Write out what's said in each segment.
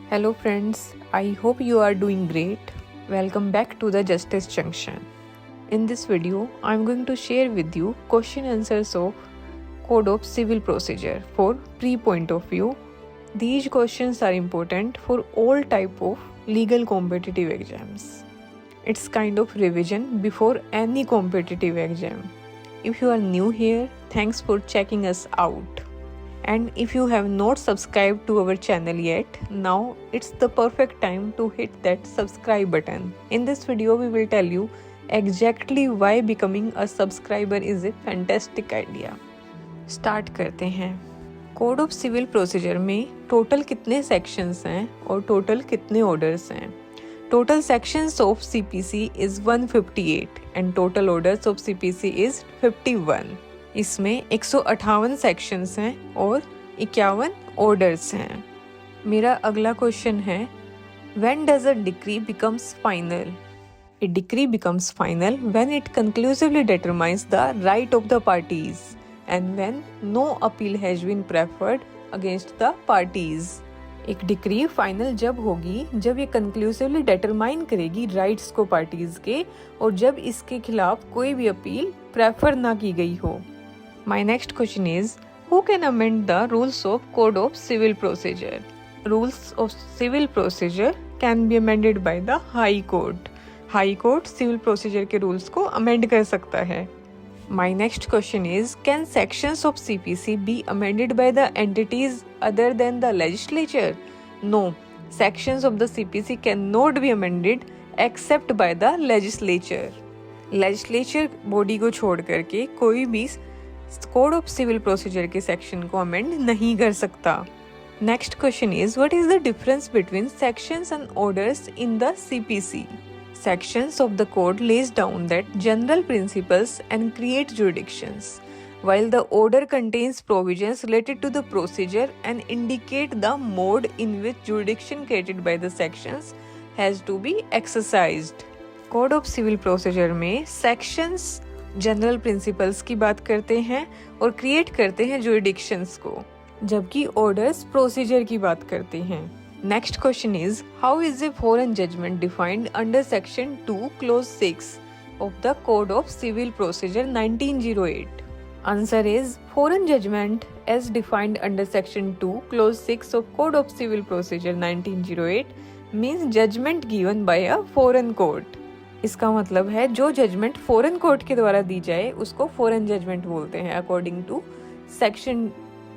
Hello friends, I hope you are doing great. Welcome back to the Justice Junction. In this video, I am going to share with you question answers of Code of Civil Procedure for pre-point of view. These questions are important for all type of legal competitive exams. It's kind of revision before any competitive exam. If you are new here, thanks for checking us out. And if you have not subscribed to our channel yet, now it's the perfect time to hit that subscribe button. In this video, we will tell you exactly why becoming a subscriber is a fantastic idea. Start करते हैं। Code of civil procedure में total कितने sections हैं और total कितने orders हैं? Total sections of CPC is 158 and total orders of CPC is 51. इसमें 158 sections हैं और 51 ऑर्डर्स हैं। मेरा अगला क्वेश्चन है, when does a decree becomes final? A decree becomes final when it conclusively determines the right of the parties and when no appeal has been preferred against the parties. एक decree final जब होगी जब ये conclusively determine करेगी rights को parties के और जब इसके खिलाफ कोई भी अपील प्रेफर ना की गई हो। My next question is, who can amend the rules of Code of Civil Procedure? Rules of Civil Procedure can be amended by the High Court. High Court Civil Procedure के rules को amend कर सकता है। My next question is, can sections of CPC be amended by the entities other than the legislature? No, sections of the CPC cannot be amended except by the legislature. Legislature body को छोड़ करके कोई भी code of civil procedure के section को amend नहीं कर सकता। Next question is, what is the difference between sections and orders in the CPC? Sections of the code lays down that general principles and create jurisdictions, while the order contains provisions related to the procedure and indicate the mode in which jurisdiction created by the sections has to be exercised. Code of Civil Procedure में sections general principles की बात करते हैं और create करते हैं jurisdictions को, जबकि ऑर्डर्स प्रोसीजर की बात करते हैं। Next question is, how is a foreign judgment defined under section 2 clause 6 of the code of civil procedure 1908? Answer is, foreign judgment as defined under section 2 clause 6 of code of civil procedure 1908 means judgment given by a foreign court. इसका मतलब है जो judgement foreign court के द्वारा दी जाए उसको foreign judgment बोलते हैं according to section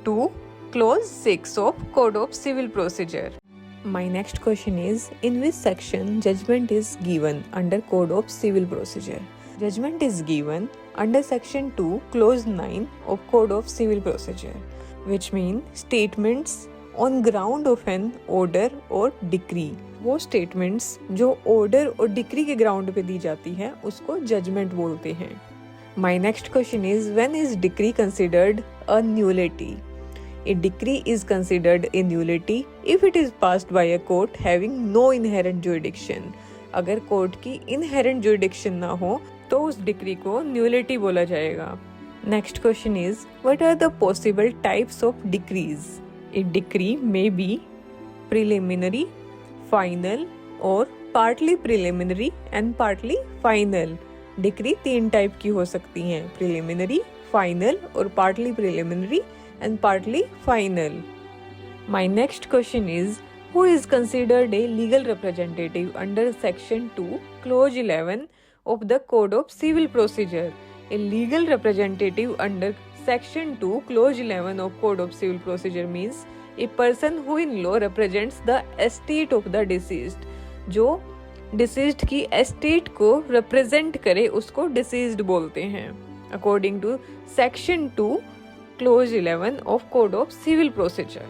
2 clause 6 of code of civil procedure. My next question is, in which section judgment is given under code of civil procedure? Judgment is given under section 2 clause 9 of code of civil procedure, which mean statements on ground of an order और decree. वो statements जो order और decree के ground पे दी जाती हैं उसको जजमेंट बोलते हैं। My next question is, when is decree considered a nullity? A decree is considered a nullity if it is passed by a court having no inherent jurisdiction. अगर कोर्ट की इनहेरेंट जुरिडिक्शन ना हो तो उस decree को nullity बोला जाएगा। Next question is, what are the possible types of decrees? A decree may be preliminary, final और partly preliminary and partly final. Decree 3 type की हो सकती हैं, प्रिलिमिनरी, फाइनल और partly preliminary and partly final. My next question is, who is considered a legal representative under section 2 clause 11 of the code of civil procedure? A legal representative under section 2 clause 11 of code of civil procedure means a person who in law represents the estate of the deceased. जो deceased की estate को represent करे उसको deceased बोलते हैं according to section 2 clause 11 of code of civil procedure.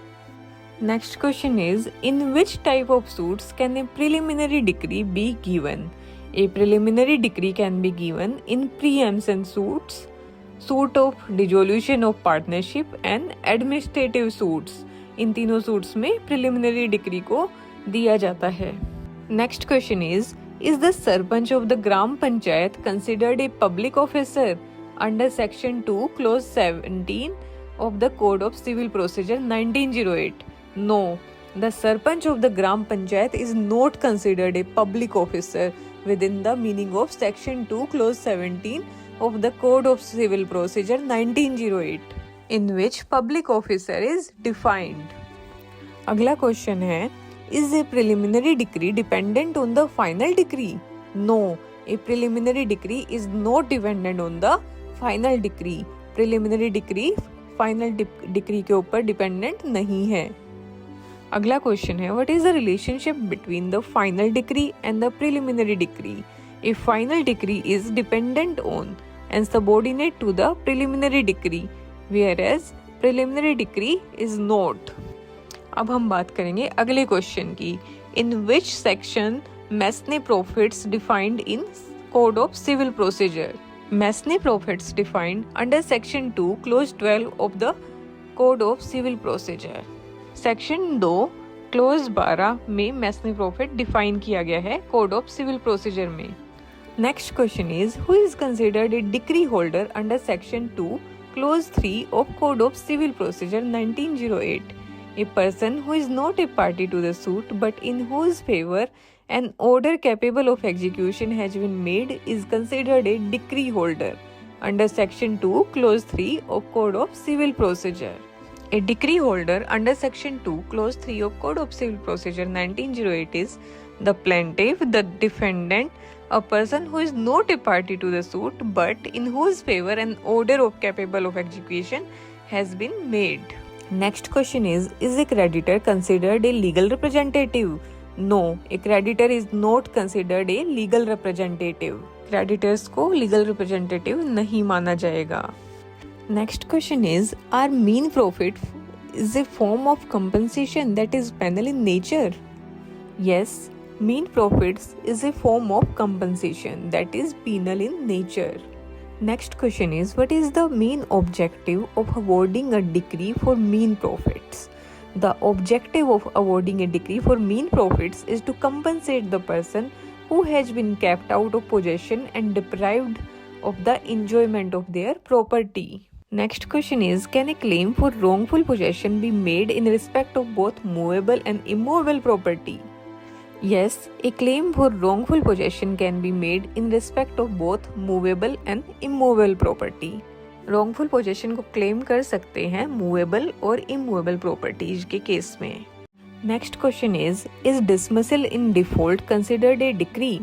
Next question is, in which type of suits can a preliminary decree be given? A preliminary decree can be given in preemption suits, suit of dissolution of partnership and administrative suits. इन तीनों suits में preliminary decree को दिया जाता है। Next question is the sarpanch of the gram panchayat considered a public officer under section 2 close 17 of the Code of Civil Procedure 1908? No, The Sarpanch of the Gram Panchayat is not considered a public officer within the meaning of Section 2, Clause 17 of the Code of Civil Procedure 1908, in which public officer is defined. अगला question है, Is a preliminary decree dependent on the final decree? No, a preliminary decree is not dependent on the final decree. Preliminary decree final decree के ऊपर dependent नहीं है. अगला question है, what is the relationship between the final decree and the preliminary decree? A final decree is dependent on and subordinate to the preliminary decree, whereas preliminary decree is not. अब हम बात करेंगे अगले question की. In which section mesne profits defined in code of civil procedure? Mesne profits defined under section 2 clause 12 of the code of civil procedure. Section 2 clause 12 में mesne profit define किया गया है कोड ऑफ सिविल प्रोसीजर में. Next question is, who is considered a decree holder under section 2 clause 3 of code of civil procedure 1908? A person who is not a party to the suit but in whose favour an order capable of execution has been made is considered a decree holder under section 2 clause 3 of code of civil procedure. A decree holder under Section 2, Clause 3 of Code of Civil Procedure 1908 is the plaintiff, the defendant, a person who is not a party to the suit but in whose favor an order of capable of execution has been made. Next question is a creditor considered a legal representative? No, a creditor is not considered a legal representative. Creditors को legal representative नहीं माना जाएगा. Next question is, are mean profit is a form of compensation that is penal in nature? Yes, mean profits is a form of compensation that is penal in nature. Next question is, what is the main objective of awarding a decree for mean profits? The objective of awarding a decree for mean profits is to compensate the person who has been kept out of possession and deprived of the enjoyment of their property. Next question is, can a claim for wrongful possession be made in respect of both movable and immovable property? Yes, a claim for wrongful possession can be made in respect of both movable and immovable property. Wrongful possession को claim कर सकते हैं movable और immovable properties के case में. Next question is dismissal in default considered a decree?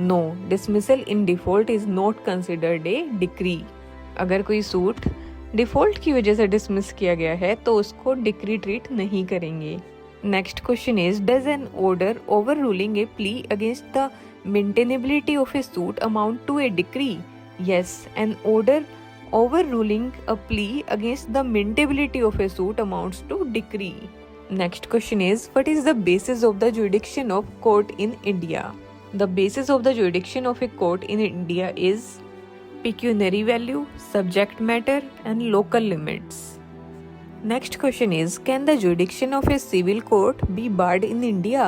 No, dismissal in default is not considered a decree. अगर कोई suit default की वजह से डिसमिस किया गया है तो उसको डिक्री ट्रीट नहीं करेंगे. Next question is, does an order overruling a plea against the maintainability of a suit amount to a decree? Yes, an order overruling a plea against the maintainability of a suit amounts to decree. Next question is, what is the basis of the jurisdiction of court in India? The basis of the jurisdiction of a court in India is pecuniary value, subject matter and local limits. Next question is, can the jurisdiction of a civil court be barred in India?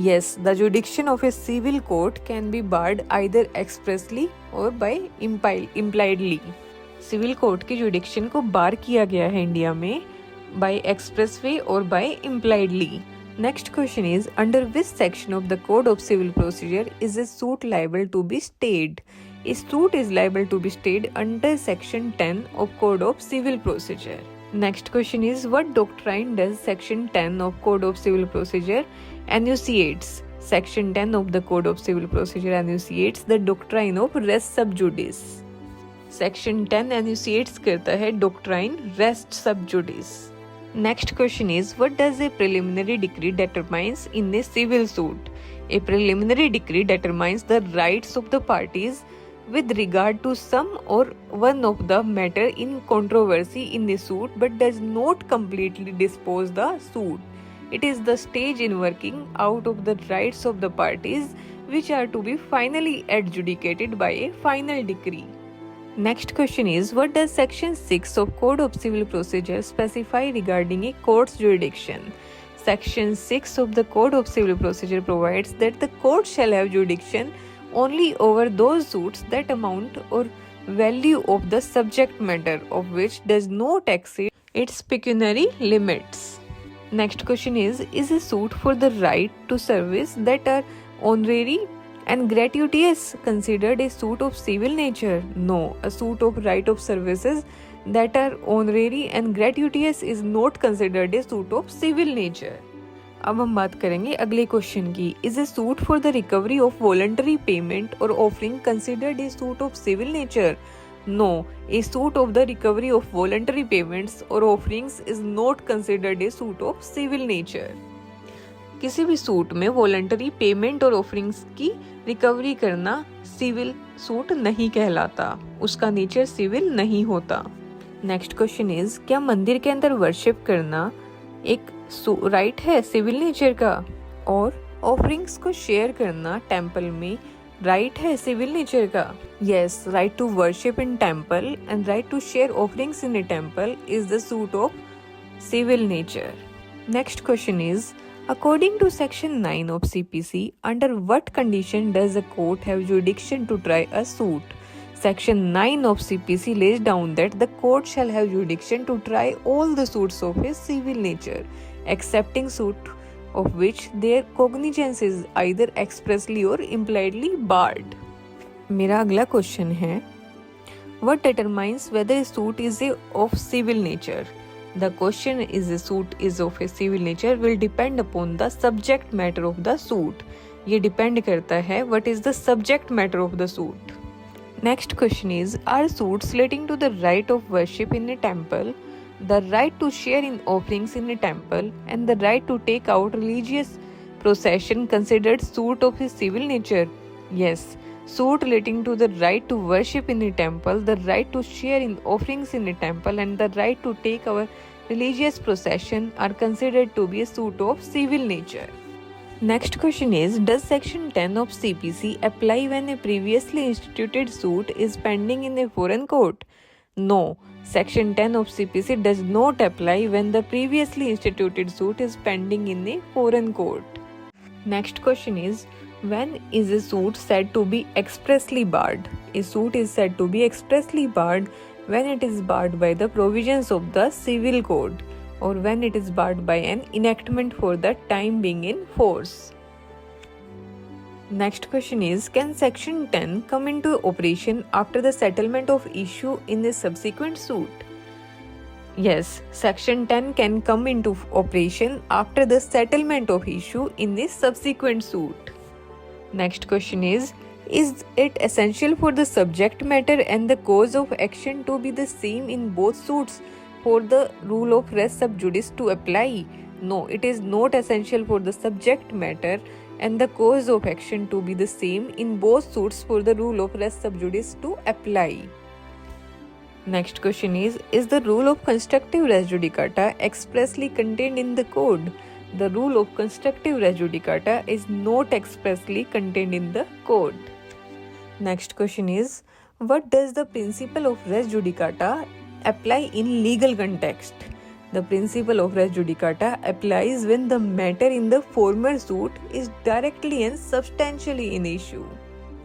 Yes, the jurisdiction of a civil court can be barred either expressly or by impliedly. Civil court की jurisdiction को बार किया गया है India में by express way or by impliedly. Next question is, under which section of the Code of Civil Procedure is a suit liable to be stayed? A suit is liable to be stayed under Section 10 of Code of Civil Procedure. Next question is, what doctrine does Section 10 of Code of Civil Procedure enunciates? Section 10 of the Code of Civil Procedure enunciates the doctrine of res sub judice. Section 10 enunciates करता है doctrine res sub judice. Next question is, what does a preliminary decree determines in a civil suit? A preliminary decree determines the rights of the parties with regard to some or one of the matter in controversy in the suit but does not completely dispose the suit. It is the stage in working out of the rights of the parties which are to be finally adjudicated by a final decree. Next question is, what does Section 6 of Code of Civil Procedure specify regarding a court's jurisdiction? Section 6 of the Code of Civil Procedure provides that the court shall have jurisdiction only over those suits that amount or value of the subject matter of which does not exceed its pecuniary limits. Next question is a suit for the right to service that are honorary and gratuitous considered a suit of civil nature? No, a suit of right of services that are honorary and gratuitous is not considered a suit of civil nature. अब हम बात करेंगे अगले question की. Is a suit for the recovery of voluntary payment or offering considered a suit of civil nature? No, a suit of the recovery of voluntary payments or offerings is not considered a suit of civil nature. किसी भी suit में voluntary payment और offerings की recovery करना civil suit नहीं कहलाता, उसका nature civil नहीं होता. नेक्स्ट क्वेश्चन इज, क्या मंदिर के अंदर वर्शिप करना एक राइट है सिविल नेचर का? और ऑफरिंग्स को शेयर करना टेम्पल में राइट है सिविल नेचर का? Yes, right to worship in temple and right to share offerings in a temple is the suit of civil nature. Next question is, according to section 9 of CPC, under what condition does a court have jurisdiction to try a suit? Section 9 of CPC lays down that the court shall have jurisdiction to try all the suits of a civil nature, excepting suit of which their cognizance is either expressly or impliedly barred. मेरा अगला question है, what determines whether a suit is of civil nature? The question is a suit is of a civil nature will depend upon the subject matter of the suit. ये depend करता है what is the subject matter of the suit. Next question is, are suits relating to the right of worship in a temple, the right to share in offerings in a temple, and the right to take out religious procession considered suit of a civil nature? Yes, suit relating to the right to worship in a temple, the right to share in offerings in a temple, and the right to take our religious procession are considered to be a suit of civil nature. Next question is, does section 10 of CPC apply when a previously instituted suit is pending in a foreign court? No, section 10 of CPC does not apply when the previously instituted suit is pending in a foreign court. Next question is, when is a suit said to be expressly barred? A suit is said to be expressly barred when it is barred by the provisions of the civil code or when it is barred by an enactment for the time being in force. Next question is, can section 10 come into operation after the settlement of issue in a subsequent suit? Yes, section 10 can come into operation after the settlement of issue in a subsequent suit. Next question is it essential for the subject matter and the cause of action to be the same in both suits for the rule of res sub judice to apply? No, it is not essential for the subject matter and the cause of action to be the same in both suits for the rule of res sub judice to apply. Next question is the rule of constructive res judicata expressly contained in the code? The rule of constructive res judicata is not expressly contained in the code. Next question is, what does the principle of res judicata apply in legal context? The principle of res judicata applies when the matter in the former suit is directly and substantially in issue.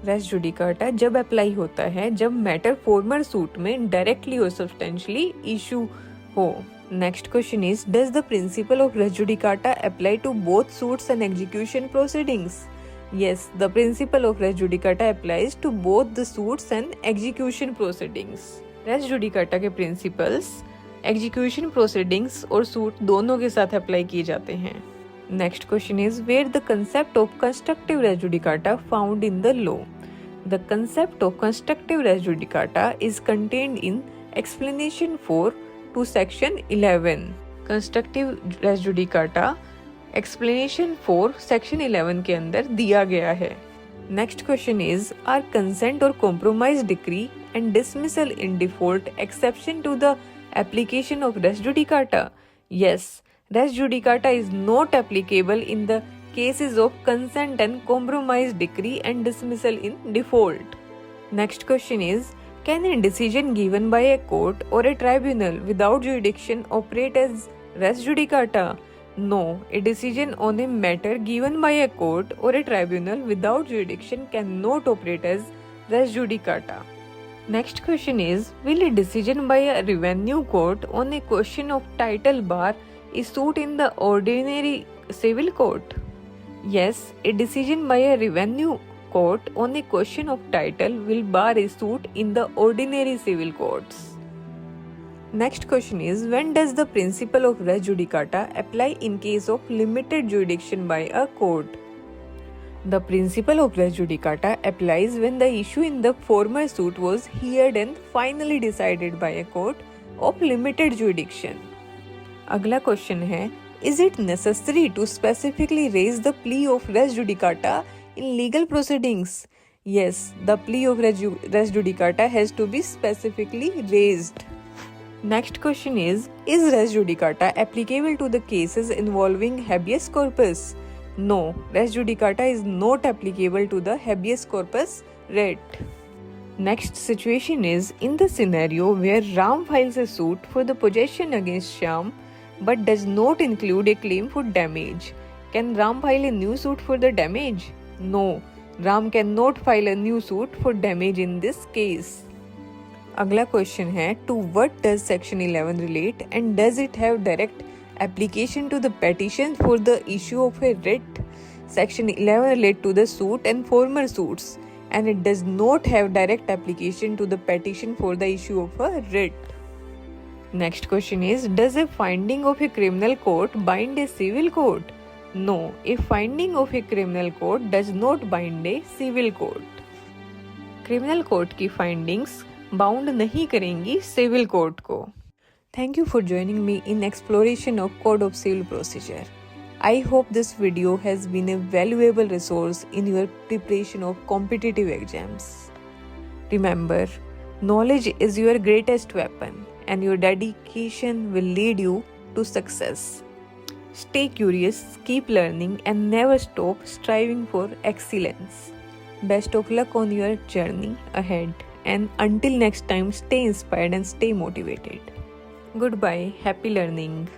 Res judicata जब apply होता है जब matter farmer suit में directly और substantially issue हो. Next question is, does the principle of res judicata apply to both suits and execution proceedings? Yes, the principle of res judicata applies to both the suits and execution proceedings. Res judicata के principles execution proceedings और suit दोनों के साथ apply किए जाते हैं. Next question is, where the concept of constructive res judicata found in the law? The concept of constructive res judicata is contained in explanation 4 to section 11. Constructive res judicata explanation 4 section 11 के अंदर दिया गया है. Next question is, are consent or compromise decree and dismissal in default exception to the application of res judicata? Yes, res judicata is not applicable in the cases of consent and compromise decree and dismissal in default. Next question is, can a decision given by a court or a tribunal without jurisdiction operate as res judicata? No, a decision on a matter given by a court or a tribunal without jurisdiction cannot operate as res judicata. Next question is, will a decision by a revenue court on a question of title bar is suit in the ordinary civil court? Yes, a decision by a revenue court on a question of title will bar a suit in the ordinary civil courts. Next question is, when does the principle of res judicata apply in case of limited jurisdiction by a court? The principle of res judicata applies when the issue in the former suit was heard and finally decided by a court of limited jurisdiction. अगला question है, is it necessary to specifically raise the plea of res judicata in legal proceedings? Yes, the plea of res judicata has to be specifically raised. Next question is res judicata applicable to the cases involving habeas corpus? No, res judicata is not applicable to the habeas corpus writ. Next situation is, in the scenario where Ram files a suit for the possession against Shyam but does not include a claim for damage, can Ram file a new suit for the damage? No, Ram cannot file a new suit for damage in this case. अगला question है, to what does section 11 relate and does it have direct application to the petition for the issue of a writ? Section 11 relate to the suit and former suits and it does not have direct application to the petition for the issue of a writ. Next question is, does a finding of a criminal court bind a civil court? No, a finding of a criminal court does not bind a civil court. Criminal court की findings bound नहीं करेंगी civil court को. Thank you for joining me in exploration of Code of Civil Procedure. I hope this video has been a valuable resource in your preparation of competitive exams. Remember, knowledge is your greatest weapon and your dedication will lead you to success. Stay curious, keep learning and never stop striving for excellence. Best of luck on your journey ahead and until next time, stay inspired and stay motivated. Goodbye, happy learning.